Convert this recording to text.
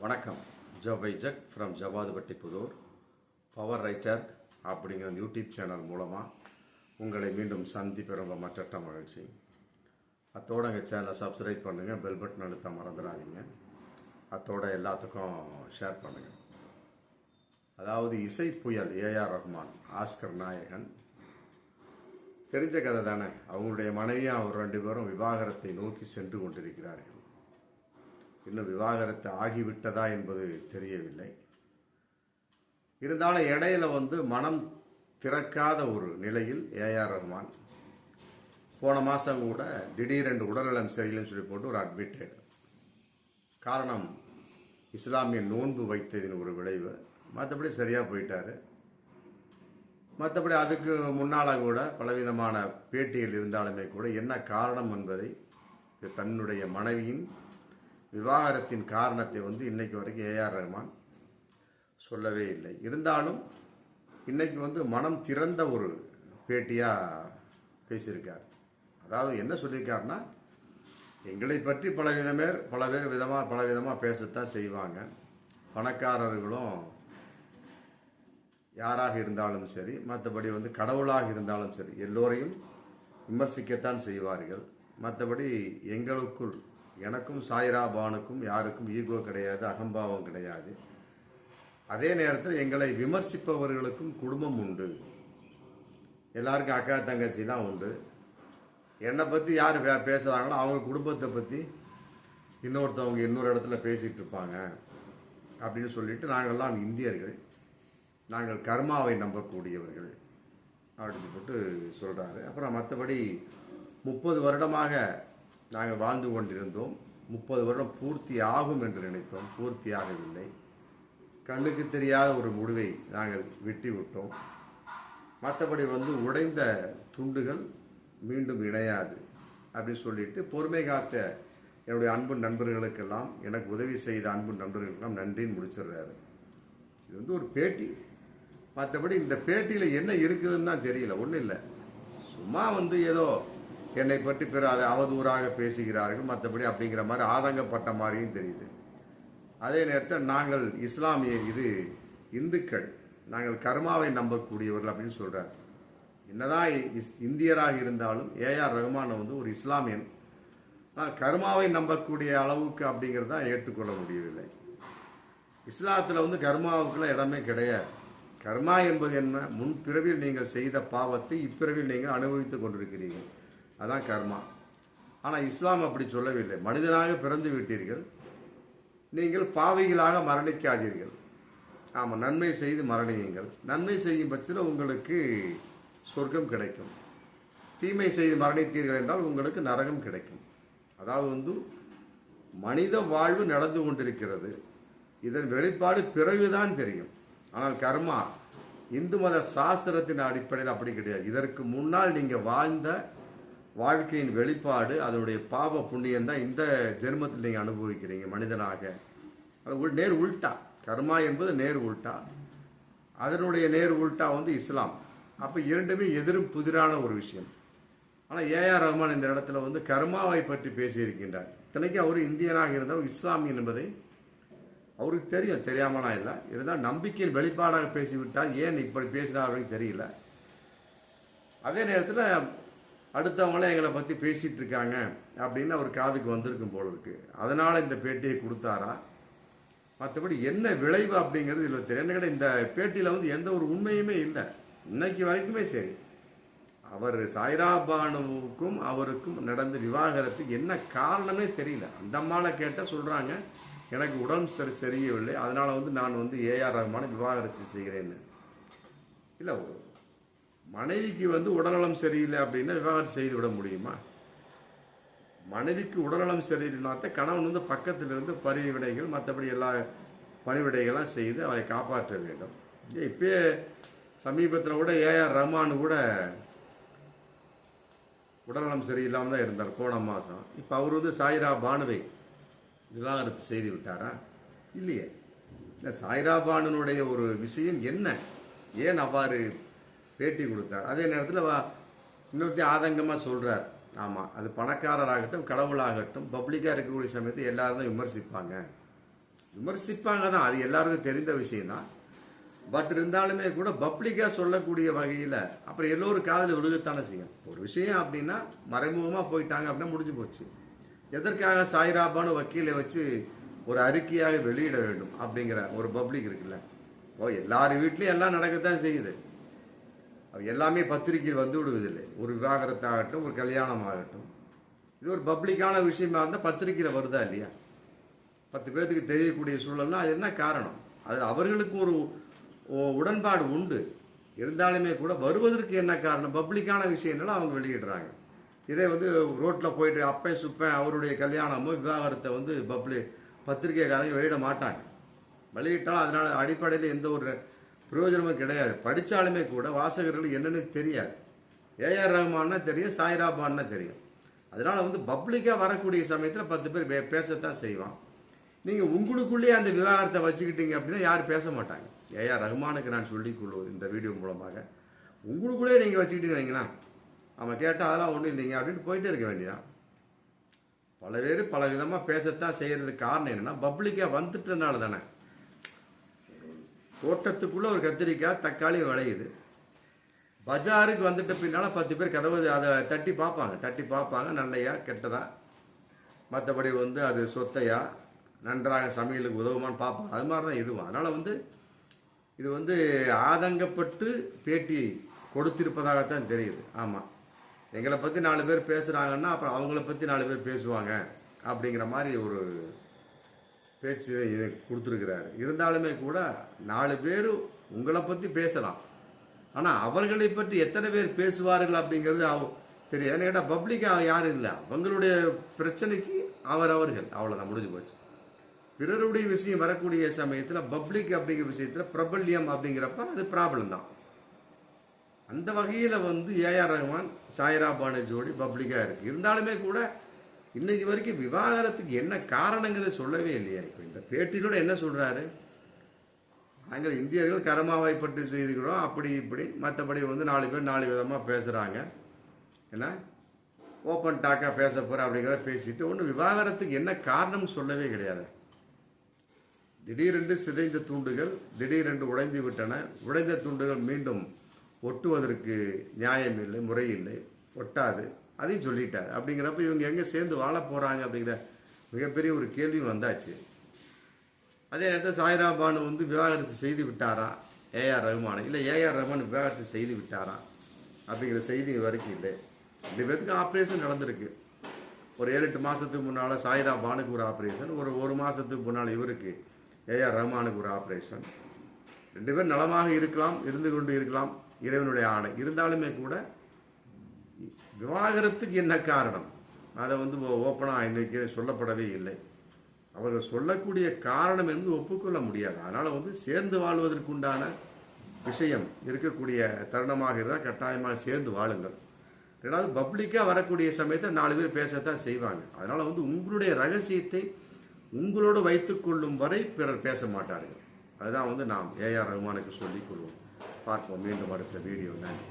வணக்கம். ஜவைஜக் from Javadupatti Pudur power writer அப்படிங்கிற YouTube channel மூலமாக உங்களை மீண்டும் சந்திப்ப ரொம்ப மற்ற மகிழ்ச்சி. அத்தோட எங்கள் சேனலை சப்ஸ்கிரைப் பண்ணுங்கள், பெல் பட்டன் அழுத்த மறந்துடாதீங்க. அத்தோட எல்லாத்துக்கும் ஷேர் பண்ணுங்கள். அதாவது இசை புயல் ஏஆர் ரஹ்மான், ஆஸ்கர் நாயகன், தெரிஞ்ச கதை தானே. அவங்களுடைய மனைவியும் அவர் 2 பேரும் விவாகரத்தை நோக்கி சென்று கொண்டிருக்கிறார்கள். இன்னும் விவாகரத்து ஆகிவிட்டதா என்பது தெரியவில்லை. இருந்தாலும் இடையில மனம் திறக்காத ஒரு நிலையில் ஏஆர் ரஹ்மான் போன மாதம் கூட திடீரென்று உடல்நலம் சரியில்லைன்னு சொல்லி போட்டு ஒரு அட்மிட்டட். காரணம் இஸ்லாமிய நோன்பு வைத்ததின் ஒரு விளைவு. மற்றபடி சரியாக போயிட்டாரு. மற்றபடி அதுக்கு முன்னால் கூட பலவிதமான பேட்டிகள் இருந்தாலுமே கூட என்ன காரணம் என்பதை தன்னுடைய மனைவியின் விவாகரத்தின் காரணத்தை இன்னைக்கு வரைக்கும் ஏஆர் ரஹ்மான் சொல்லவே இல்லை. இருந்தாலும் இன்னைக்கு மனம் திறந்த ஒரு பேட்டியாக பேசியிருக்கார். அதாவது என்ன சொல்லியிருக்காருன்னா, எங்களை பற்றி பல பேர் பலவிதமாக பேசத்தான் செய்வாங்க. பணக்காரர்களும் யாராக இருந்தாலும் சரி, மற்றபடி கடவுளாக இருந்தாலும் சரி, எல்லோரையும் விமர்சிக்கத்தான் செய்வார்கள். மற்றபடி எங்களுக்குள் எனக்கும் சாய்ரா பானுக்கும் யாருக்கும் ஈகோ கிடையாது, அகம்பாவம் கிடையாது. அதே நேரத்தில் எங்களை விமர்சிப்பவர்களுக்கும் குடும்பம் உண்டு, எல்லாருக்கும் அக்கா தங்கச்சிலாம் உண்டு. என்னை பற்றி யார் பேசுகிறாங்களோ அவங்க குடும்பத்தை பற்றி இன்னொருத்தவங்க இன்னொரு இடத்துல பேசிகிட்டு இருப்பாங்க அப்படின்னு சொல்லிட்டு, நாங்கள்லாம் இந்தியர்கள், நாங்கள் கர்மாவை நம்பக்கூடியவர்கள் அப்படின்னு போட்டு சொல்கிறாரு. அப்புறம் மற்றபடி 30 வருடமாக நாங்கள் வாழ்ந்து கொண்டிருந்தோம். 30 வருடம் பூர்த்தி ஆகும் என்று நினைத்தோம், பூர்த்தி ஆகவில்லை. கண்ணுக்கு தெரியாத ஒரு முடிவை நாங்கள் வெட்டி விட்டோம். மற்றபடி உடைந்த துண்டுகள் மீண்டும் இணையாது அப்படின்னு சொல்லிட்டு பொறுமை காத்த என்னுடைய அன்பு நண்பர்களுக்கெல்லாம், எனக்கு உதவி செய்த அன்பு நண்பர்களுக்கெல்லாம் நன்றின்னு முடிச்சிடுறாரு. இது ஒரு பேட்டி. மற்றபடி இந்த பேட்டியில் என்ன இருக்குதுன்னு தான் தெரியல. ஒன்றும் இல்லை, சும்மா ஏதோ என்னை பற்றி அதை அவதூறாக பேசுகிறார்கள், மற்றபடி அப்படிங்கிற மாதிரி ஆதங்கப்பட்ட மாதிரியும் தெரியுது. அதே நேரத்தில் நாங்கள் இஸ்லாமிய, இது இந்துக்கள், நாங்கள் கர்மாவை நம்பக்கூடியவர்கள் அப்படின்னு சொல்றார். என்னதான் இந்தியராக இருந்தாலும் ஏஆர் ரஹ்மான் ஒரு இஸ்லாமியன், ஆனால் கர்மாவை நம்பக்கூடிய அளவுக்கு அப்படிங்கிறத ஏற்றுக்கொள்ள முடியவில்லை. இஸ்லாத்தில் கர்மாவுக்குள்ள இடமே கிடையாது. கர்மா என்பது என்ன? முன்பிறவில் நீங்கள் செய்த பாவத்தை இப்பிறவில் நீங்கள் அனுபவித்துக் கொண்டிருக்கிறீர்கள், அதான் கர்மா. ஆனால் இஸ்லாம் அப்படி சொல்லவில்லை. மனிதனாக பிறந்து விட்டீர்கள், நீங்கள் பாவிகளாக மரணிக்காதீர்கள். ஆமாம், நன்மை செய்து மரணியுங்கள். நன்மை செய்யும் பட்சத்தில் உங்களுக்கு சொர்க்கம் கிடைக்கும். தீமை செய்து மரணித்தீர்கள் என்றால் உங்களுக்கு நரகம் கிடைக்கும். அதாவது மனித வாழ்வு நடந்து கொண்டிருக்கிறது. இதன் வெளிப்பாடு பிறகுதான் தெரியும். ஆனால் கர்மா இந்து மத சாஸ்திரத்தின் அடிப்படையில் அப்படி கிடையாது. இதற்கு முன்னால் நீங்கள் வாழ்ந்த வாழ்க்கையின் வெளிப்பாடு, அதனுடைய பாவ புண்ணியம் தான் இந்த ஜென்மத்தில் நீங்கள் அனுபவிக்கிறீங்க மனிதனாக. அது நேர் உல்டா. கர்மா என்பது நேர் உல்டா. அதனுடைய நேர் உல்டா இஸ்லாம். அப்போ இரண்டுமே எதிரும் புதிரான ஒரு விஷயம். ஆனால் ஏஆர் ரஹ்மான் இந்த இடத்துல கர்மாவை பற்றி பேசியிருக்கின்றார். இத்தனைக்கும் அவர் இந்தியனாக இருந்தால் இஸ்லாமியன் என்பதை அவருக்கு தெரியும், தெரியாமலா இல்லை. இருந்தால் நம்பிக்கையின் வெளிப்பாடாக பேசிவிட்டால் ஏன் இப்படி பேசுகிறார்கள் தெரியல. அதே நேரத்தில் அடுத்தவங்களே எங்களை பற்றி பேசிகிட்டு இருக்காங்க அப்படின்னு அவர் காதுக்கு வந்திருக்கும் போல இருக்கு. அதனால் இந்த பேட்டியை கொடுத்தாரா, மற்றபடி என்ன விளைவு அப்படிங்கிறது இதில் தெரியும். இந்த பேட்டியில் எந்த ஒரு உண்மையுமே இல்லை இன்னைக்கு வரைக்குமே. சரி, அவர் சாய்ரா பானுவுக்கும் அவருக்கும் நடந்த விவாகரத்துக்கு என்ன காரணமே தெரியல. அந்த அம்மாவை கேட்டால் சொல்கிறாங்க, எனக்கு உடம்பு சரியவில்லை, அதனால் நான் ஏஆர் ரஹ்மான விவாகரத்து செய்கிறேன்னு. இல்லை, மனைவிக்கு உடல்நலம் சரியில்லை அப்படின்னா விவாகரத்து செய்து விட முடியுமா? மனைவிக்கு உடல்நலம் சரியில்லைனாத்த கணவன் பக்கத்தில் இருந்து பரிவிடைகள் மற்றபடி எல்லா பணிவிடைகள்லாம் செய்து அவரை காப்பாற்ற வேண்டும். இப்பயே சமீபத்தில் கூட ஏஆர் ரஹ்மான் கூட உடல்நலம் சரியில்லாமல் தான் இருந்தார் போன மாதம். இப்போ அவர் சாய்ரா பானுவை விவாகரத்து செய்து விட்டாரா? இல்லையே. இல்லை, சாய்ரா பானுனுடைய ஒரு விஷயம் என்ன, ஏன் அவ்வாறு பேட்டி கொடுத்தார்? அதே நேரத்தில் இன்னொருத்தையும் ஆதங்கமாக சொல்கிறார், ஆமாம் அது பணக்காரராகட்டும் கடவுளாகட்டும் பப்ளிக்காக இருக்கக்கூடிய சமயத்தை எல்லாரும் தான் விமர்சிப்பாங்க, விமர்சிப்பாங்க தான், அது எல்லாருக்கும் தெரிந்த விஷயம்தான். பட் இருந்தாலுமே கூட பப்ளிக்காக சொல்லக்கூடிய வகையில் அப்புறம் எல்லோரும் காதில் விழுகத்தானே செய்யும். ஒரு விஷயம் அப்படின்னா மறைமுகமாக போயிட்டாங்க அப்படின்னா முடிஞ்சு போச்சு. எதற்காக சாய்ராபான்னு வக்கீலை வச்சு ஒரு அறிக்கையாக வெளியிட வேண்டும் அப்படிங்கிற ஒரு பப்ளிக் இருக்குல்ல. எல்லார் வீட்லையும் எல்லாம் நடக்கத்தான் செய்யுது. எல்லாமே பத்திரிகையில் வந்து விடுவதில்லை. ஒரு விவாகரத்தாகட்டும், ஒரு கல்யாணம் ஆகட்டும், இது ஒரு பப்ளிக்கான விஷயமா இருந்தால் பத்திரிகையில் வருதா இல்லையா? 10 பேர்த்துக்கு தெரியக்கூடிய சூழல்னா அது என்ன காரணம்? அது அவர்களுக்கு ஒரு உடன்பாடு உண்டு. இருந்தாலுமே கூட வருவதற்கு என்ன காரணம்? பப்ளிக்கான விஷயங்களும் அவங்க வெளியிடுறாங்க. இதே வந்து ரோட்டில் போயிட்டு அப்பன் சுப்பன் அவருடைய கல்யாணமும் விவாகரத்தை பத்திரிகைக்காரங்க வெளியிட மாட்டாங்க. வெளியிட்டாலும் அதனால அடிப்படையில் எந்த ஒரு பிரயோஜனமும் கிடையாது. படித்தாலுமே கூட வாசகர்கள் என்னன்னு தெரியாது. ஏஆர் ரஹ்மான்னா தெரியும், சாய்ராபான்னா தெரியும். அதனால வந்து பப்ளிக்காக வரக்கூடிய சமயத்தில் 10 பேர் பேசத்தான் செய்வான். நீங்கள் உங்களுக்குள்ளேயே அந்த விவாகரத்தை வச்சுக்கிட்டீங்க அப்படின்னா யாரும் பேச மாட்டாங்க. ஏஆர் ரஹ்மானுக்கு நான் சொல்லிக் கொள்வது இந்த வீடியோ மூலமாக, உங்களுக்குள்ளேயே நீங்கள் வச்சுக்கிட்டீங்க வைங்களா, அவன் கேட்டால் அதெல்லாம் ஒன்றும் இல்லைங்க அப்படின்னு போயிட்டே இருக்க வேண்டியதான். பல பேர் பல விதமாக பேசத்தான் செய்யறதுக்கு காரணம் என்னன்னா பப்ளிக்காக வந்துட்டனால தானே. தோட்டத்துக்குள்ள ஒரு கத்திரிக்காய் தக்காளி விளையுது, பஜாருக்கு வந்துட்ட பின்னால 10 பேர் கதவு அதை தட்டி பார்ப்பாங்க நல்லையா கெட்டதா, மற்றபடி வந்து அது சொத்தையா, நன்றாக சமையலுக்கு உதவுமான்னு பார்ப்பாங்க. அது மாதிரி தான் இதுவும். அதனால் வந்து இது வந்து ஆதங்கப்பட்டு பேட்டி கொடுத்திருப்பதாகத்தான் தெரியுது. ஆமாம், எங்களை பற்றி 4 பேர் பேசுகிறாங்கன்னா அப்புறம் அவங்கள பற்றி 4 பேர் பேசுவாங்க அப்படிங்கிற மாதிரி ஒரு பேச்சு இது கொடுத்துருக்கிறாரு. இருந்தாலுமே கூட 4 பேர் உங்களை பற்றி பேசலாம், ஆனால் அவர்களை பற்றி எத்தனை பேர் பேசுவார்கள் அப்படிங்கிறது தெரியும். ஏன்னா கேட்டால் பப்ளிக்காக யாரும் இல்லை, அவங்களுடைய பிரச்சனைக்கு அவர்கள் அவ்வளோதான், முடிஞ்சு போச்சு. பிறருடைய விஷயம் வரக்கூடிய சமயத்தில் பப்ளிக் அப்படிங்கிற விஷயத்தில் பிரபல்யம் அப்படிங்கிறப்ப அது ப்ராப்ளம் தான். அந்த வகையில் வந்து ஏஆர் ரஹ்மான் சாய்ராபானு ஜோடி பப்ளிக்காக இருக்குது. இருந்தாலுமே கூட இன்னைக்கு வரைக்கும் விவாகரத்துக்கு என்ன காரணங்கிறத சொல்லவே இல்லையா? இப்போ இந்த பேட்டியிலோட என்ன சொல்கிறாரு? நாங்கள் இந்தியர்கள் கர்மாவைப்பட்டு செய்துக்கிறோம் அப்படி இப்படி, மற்றபடி வந்து 4 பேர் 4 விதமாக பேசுகிறாங்க, என்ன ஓப்பன் டாக்காக பேச போகிற அப்படிங்கிறத பேசிட்டு ஒன்று விவாகரத்துக்கு என்ன காரணம் சொல்லவே கிடையாது. திடீரென்று சிதைந்த தூண்டுகள் திடீரென்று உடைந்து விட்டன. உடைந்த தூண்டுகள் மீண்டும் ஒட்டுவதற்கு நியாயம் இல்லை, முறை இல்லை, ஒட்டாது, அதையும் சொல்லிட்டார். அப்படிங்கிறப்ப இவங்க எங்கே சேர்ந்து வாழ போகிறாங்க அப்படிங்கிற மிகப்பெரிய ஒரு கேள்வி வந்தாச்சு. அதே நேரத்தில் சாய்ராபானு வந்து விவாகரத்து செய்து விட்டாரா ஏஆர் ரஹ்மான், இல்லை ஏஆர் ரஹ்மான் விவாகரத்து செய்து விட்டாரா அப்படிங்கிற செய்தி வரைக்கும் இல்லை. 2 பேருக்கு ஆப்ரேஷன் நடந்திருக்கு. ஒரு 7-8 மாதத்துக்கு முன்னால் சாய்ராபானுக்கு ஒரு ஆப்ரேஷன், ஒரு மாதத்துக்கு முன்னால் இவருக்கு ஏஆர் ரஹ்மானுக்கு ஒரு ஆப்ரேஷன். 2 பேர் நலமாக இருக்கலாம், இருந்து கொண்டு இருக்கலாம், இறைவனுடைய ஆணை. இருந்தாலுமே கூட விவாகரத்துக்கு என்ன காரணம் அதை வந்து ஓப்பனாக இன்னைக்கு சொல்லப்படவே இல்லை. அவர்கள் சொல்லக்கூடிய காரணம் என்று ஒப்புக்கொள்ள முடியாது. அதனால் வந்து சேர்ந்து வாழ்வதற்குண்டான விஷயம் இருக்கக்கூடிய தருணமாக இருந்தால் கட்டாயமாக சேர்ந்து வாழுங்கள். ரெண்டாவது பப்ளிக்காக வரக்கூடிய சமயத்தில் 4 பேர் பேசத்தான் செய்வாங்க. அதனால் வந்து உங்களுடைய ரகசியத்தை உங்களோடு வைத்துக் கொள்ளும் வரை பிறர் பேச மாட்டார்கள். அதுதான் வந்து நாம் ஏஆர் ரஹ்மானுக்கு சொல்லிக் கொள்வோம். பார்ப்போம் மீண்டும் அடுத்த வீடியோ. நன்றி.